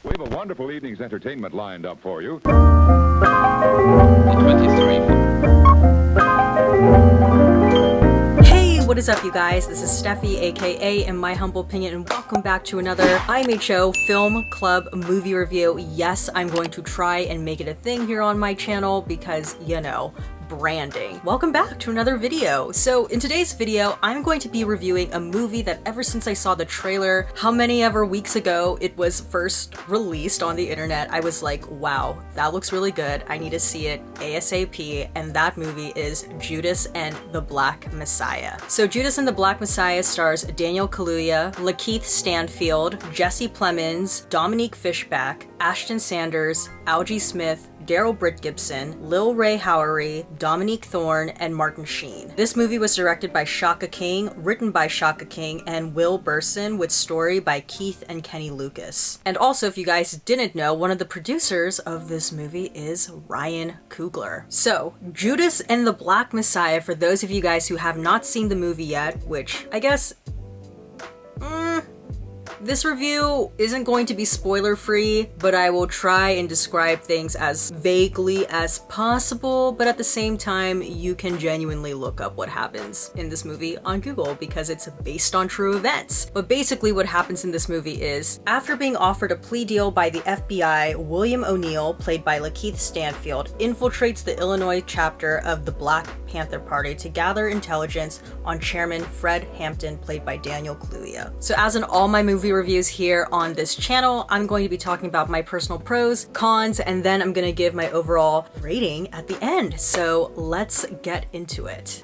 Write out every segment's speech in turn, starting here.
We have a wonderful evening's entertainment lined up for you. 23. Hey, what is up, you guys? This is Steffi, aka In My Humble Opinion, and welcome back to another IMHO Film Club movie review. Yes, I'm going to try and make it a thing here on my channel because, you know, branding. Welcome back to another video. So in today's video, I'm going to be reviewing a movie that ever since I saw the trailer, how many ever weeks ago it was first released on the internet, I was like, wow, that looks really good. I need to see it ASAP. And that movie is Judas and the Black Messiah. So Judas and the Black Messiah stars Daniel Kaluuya, Lakeith Stanfield, Jesse Plemons, Dominique Fishback, Ashton Sanders, Algie Smith, Daryl Britt Gibson, Lil Ray Howery, Dominique Thorne, and Martin Sheen. This movie was directed by Shaka King, written by Shaka King and Will Burson, with story by Keith and Kenny Lucas. And also, if you guys didn't know, one of the producers of this movie is Ryan Coogler. So, Judas and the Black Messiah, for those of you guys who have not seen the movie yet, which I guess this review isn't going to be spoiler-free, but I will try and describe things as vaguely as possible, but at the same time, you can genuinely look up what happens in this movie on Google because it's based on true events. But basically what happens in this movie is, after being offered a plea deal by the FBI, William O'Neal, played by Lakeith Stanfield, infiltrates the Illinois chapter of the Black Panther Party to gather intelligence on Chairman Fred Hampton, played by Daniel Kaluuya. So as in all my movie reviews here on this channel, I'm going to be talking about my personal pros, cons, and then I'm going to give my overall rating at the end. So let's get into it.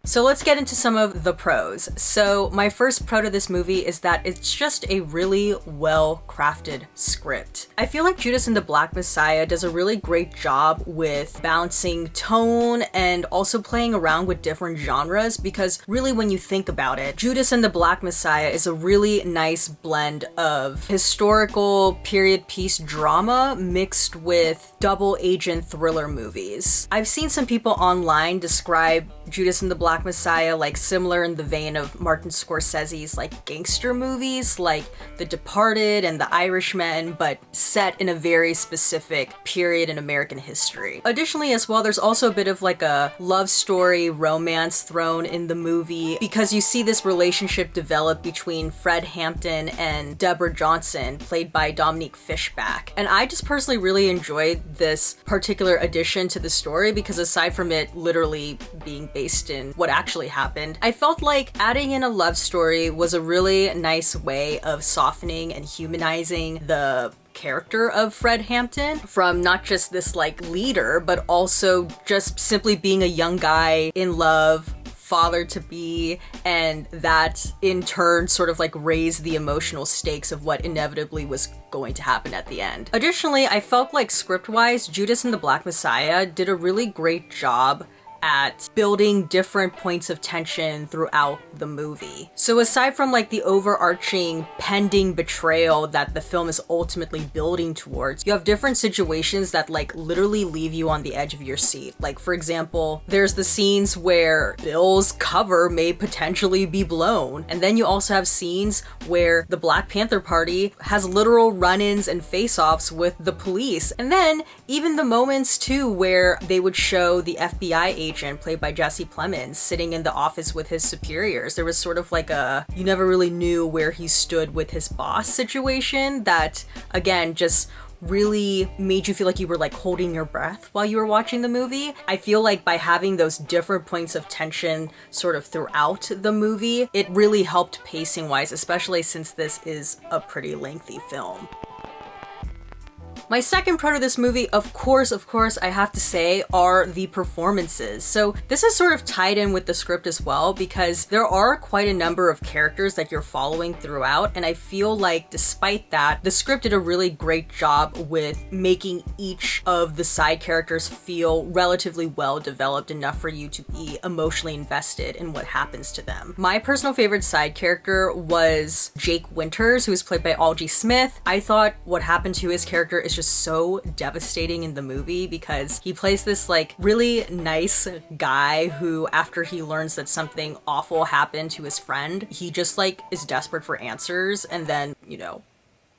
So let's get into some of the pros. So my first pro to this movie is that it's just a really well-crafted script. I feel like Judas and the Black Messiah does a really great job with balancing tone and also playing around with different genres, because really when you think about it, Judas and the Black Messiah is a really nice blend of historical period piece drama mixed with double agent thriller movies. I've seen some people online describe Judas and the Black Messiah like similar in the vein of Martin Scorsese's like gangster movies like The Departed and The Irishman, but set in a very specific period in American history. Additionally as well, there's also a bit of like a love story romance thrown in the movie, because you see this relationship develop between Fred Hampton and Deborah Johnson, played by Dominique Fishback. And I just personally really enjoyed this particular addition to the story because aside from it literally being based in what actually happened, I felt like adding in a love story was a really nice way of softening and humanizing the character of Fred Hampton, from not just this like leader, but also just simply being a young guy in love, father to be, and that in turn sort of like raised the emotional stakes of what inevitably was going to happen at the end. Additionally, I felt like script-wise, Judas and the Black Messiah did a really great job at building different points of tension throughout the movie. So aside from like the overarching pending betrayal that the film is ultimately building towards, you have different situations that like literally leave you on the edge of your seat. Like for example, there's the scenes where Bill's cover may potentially be blown. And then you also have scenes where the Black Panther Party has literal run-ins and face-offs with the police. And then even the moments too where they would show the FBI agent, played by Jesse Plemons, sitting in the office with his superiors. There was sort of like a, you never really knew where he stood with his boss situation that, again, just really made you feel like you were like holding your breath while you were watching the movie. I feel like by having those different points of tension sort of throughout the movie, it really helped pacing wise, especially since this is a pretty lengthy film. My second pro to this movie, of course, I have to say, are the performances. So this is sort of tied in with the script as well, because there are quite a number of characters that you're following throughout, and I feel like despite that, the script did a really great job with making each of the side characters feel relatively well developed enough for you to be emotionally invested in what happens to them. My personal favorite side character was Jake Winters, who is played by Algie Smith. I thought what happened to his character is just so devastating in the movie because he plays this like really nice guy who, after he learns that something awful happened to his friend, he just like is desperate for answers, and then, you know.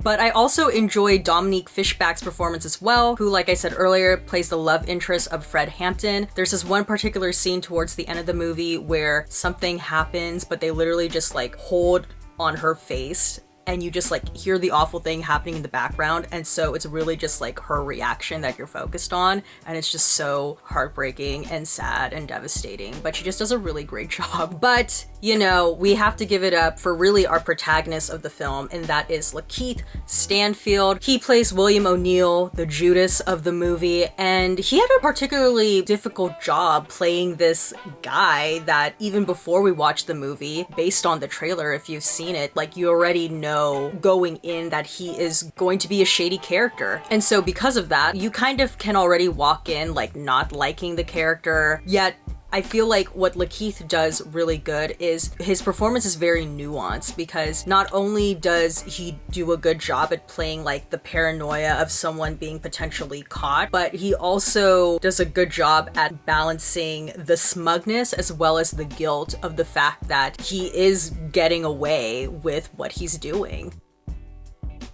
But I also enjoy Dominique Fishback's performance as well, who, like I said earlier, plays the love interest of Fred Hampton. There's this one particular scene towards the end of the movie where something happens, but they literally just like hold on her face, and you just like hear the awful thing happening in the background, and so it's really just like her reaction that you're focused on, and it's just so heartbreaking and sad and devastating, but she just does a really great job. But you know, we have to give it up for really our protagonist of the film, and that is Lakeith Stanfield. He plays William O'Neill, the Judas of the movie, and he had a particularly difficult job playing this guy that even before we watched the movie, based on the trailer, if you've seen it, like you already know going in that he is going to be a shady character. And so because of that, you kind of can already walk in like not liking the character, yet I feel like what Lakeith does really good is his performance is very nuanced, because not only does he do a good job at playing like the paranoia of someone being potentially caught, but he also does a good job at balancing the smugness as well as the guilt of the fact that he is getting away with what he's doing.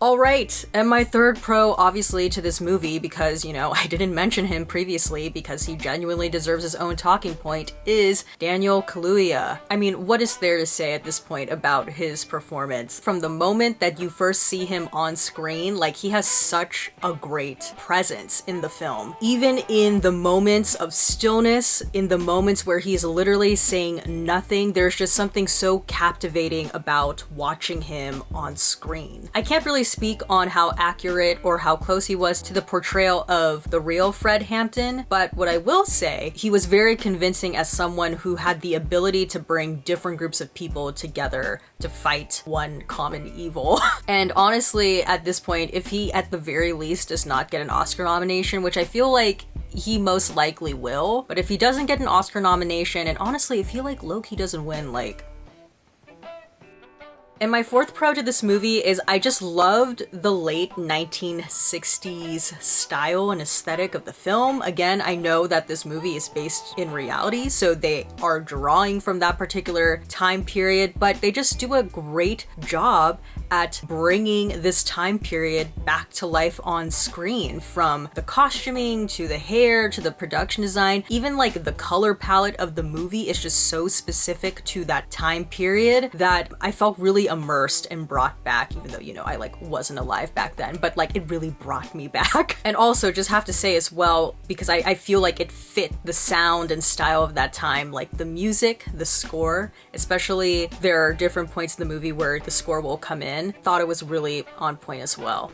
Alright, and my third pro, obviously, to this movie, because, you know, I didn't mention him previously because he genuinely deserves his own talking point, is Daniel Kaluuya. I mean, what is there to say at this point about his performance? From the moment that you first see him on screen, like, he has such a great presence in the film. Even in the moments of stillness, in the moments where he's literally saying nothing, there's just something so captivating about watching him on screen. I can't really speak on how accurate or how close he was to the portrayal of the real Fred Hampton, but what I will say, he was very convincing as someone who had the ability to bring different groups of people together to fight one common evil. And honestly, at this point, if he at the very least does not get an Oscar nomination, which I feel like he most likely will, but if he doesn't get an Oscar nomination, and honestly, if he like low-key doesn't win, like, and my fourth pro to this movie is I just loved the late 1960s style and aesthetic of the film. Again, I know that this movie is based in reality, so they are drawing from that particular time period, but they just do a great job at bringing this time period back to life on screen, from the costuming to the hair to the production design. Even like the color palette of the movie is just so specific to that time period that I felt really immersed and brought back, even though, you know, I like wasn't alive back then, but like it really brought me back. And also just have to say as well, because I feel like it fit the sound and style of that time, like the music, the score, especially there are different points in the movie where the score will come in, thought it was really on point as well.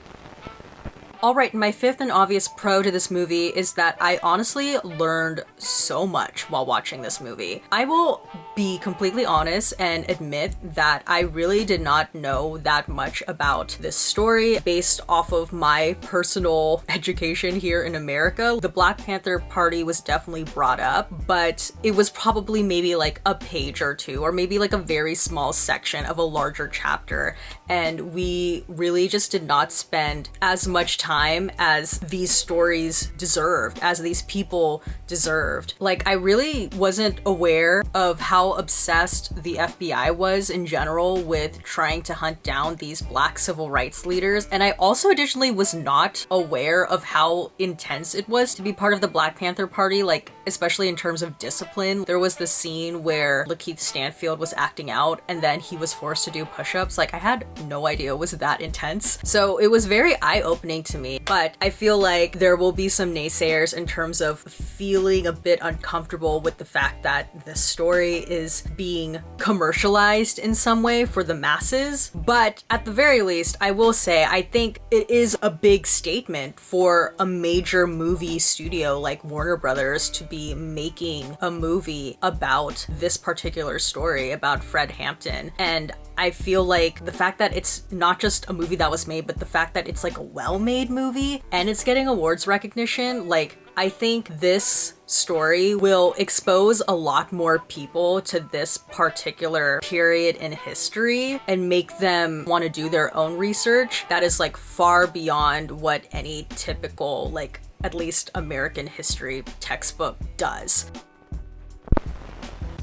Alright, my fifth and obvious pro to this movie is that I honestly learned so much while watching this movie. I will be completely honest and admit that I really did not know that much about this story based off of my personal education here in America. The Black Panther Party was definitely brought up, but it was probably maybe like a page or two, or maybe like a very small section of a larger chapter, and we really just did not spend as much time as these stories deserved, as these people deserved. Like, I really wasn't aware of how obsessed the FBI was in general with trying to hunt down these Black civil rights leaders, and I also additionally was not aware of how intense it was to be part of the Black Panther Party, like especially in terms of discipline. There was the scene where Lakeith Stanfield was acting out and then he was forced to do push-ups. Like, I had no idea it was that intense. So it was very eye-opening to me, but I feel like there will be some naysayers in terms of feeling a bit uncomfortable with the fact that the story is being commercialized in some way for the masses. But at the very least, I will say I think it is a big statement for a major movie studio like Warner Brothers to be making a movie about this particular story about Fred Hampton. And I feel like the fact that it's not just a movie that was made, but the fact that it's like a well-made movie and it's getting awards recognition, like, I think this story will expose a lot more people to this particular period in history and make them want to do their own research that is like far beyond what any typical, like, at least American history textbook does.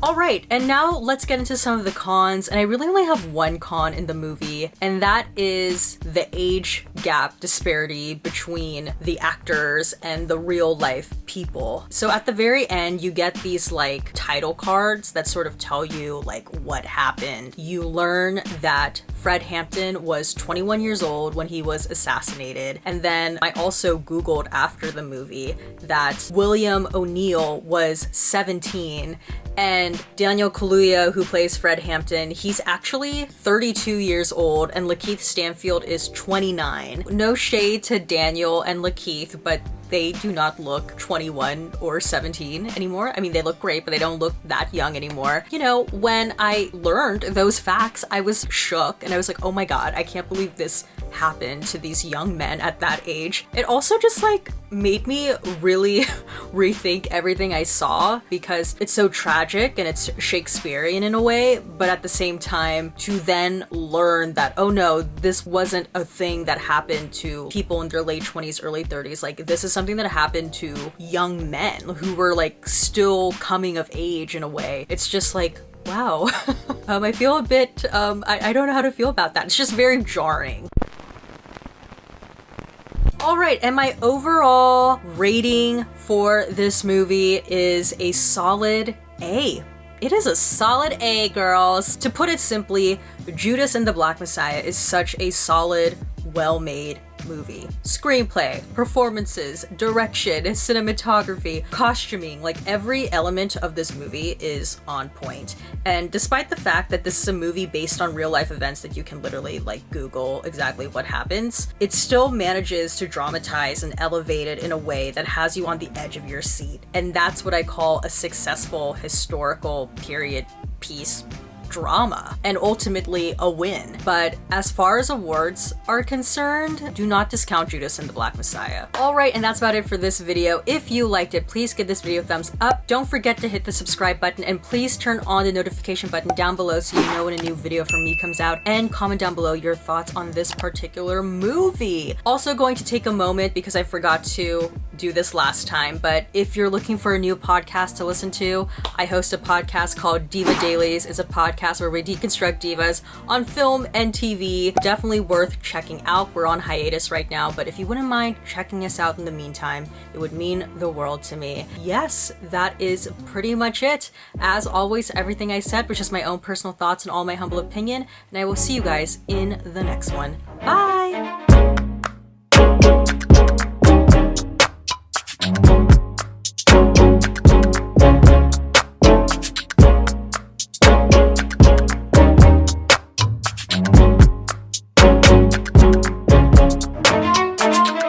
Alright, and now let's get into some of the cons, and I really only have one con in the movie, and that is the age gap disparity between the actors and the real life people. So at the very end, you get these like title cards that sort of tell you like what happened. You learn that Fred Hampton was 21 years old when he was assassinated, and then I also Googled after the movie that William O'Neal was 17, and Daniel Kaluuya, who plays Fred Hampton, he's actually 32 years old, and Lakeith Stanfield is 29. No shade to Daniel and Lakeith, but they do not look 21 or 17 anymore. I mean, they look great, but they don't look that young anymore. You know, when I learned those facts, I was shook, and I was like, oh my god, I can't believe this happened to these young men at that age. It also just like made me really rethink everything I saw, because it's so tragic and it's Shakespearean in a way, but at the same time to then learn that, oh no, this wasn't a thing that happened to people in their late 20s, early 30s. Like, this is something that happened to young men who were like still coming of age in a way. It's just like, wow. I feel a bit, I don't know how to feel about that. It's just very jarring. Alright, and my overall rating for this movie is a solid A. It is a solid A, girls. To put it simply, Judas and the Black Messiah is such a solid, well-made movie. Screenplay, performances, direction, cinematography, costuming, like every element of this movie is on point. And despite the fact that this is a movie based on real life events that you can literally like Google exactly what happens, it still manages to dramatize and elevate it in a way that has you on the edge of your seat. And that's what I call a successful historical period piece drama, and ultimately a win. But as far as awards are concerned, do not discount Judas and the Black Messiah. Alright, and that's about it for this video. If you liked it, please give this video a thumbs up. Don't forget to hit the subscribe button, and please turn on the notification button down below so you know when a new video from me comes out, and comment down below your thoughts on this particular movie. Also going to take a moment, because I forgot to do this last time, but if you're looking for a new podcast to listen to, I host a podcast called Diva Dailies. It's a podcast where we deconstruct divas on film and TV. Definitely worth checking out. We're on hiatus right now, but if you wouldn't mind checking us out in the meantime, it would mean the world to me. Yes, that is pretty much it. As always, everything I said was just my own personal thoughts and all my humble opinion, and I will see you guys in the next one. Bye!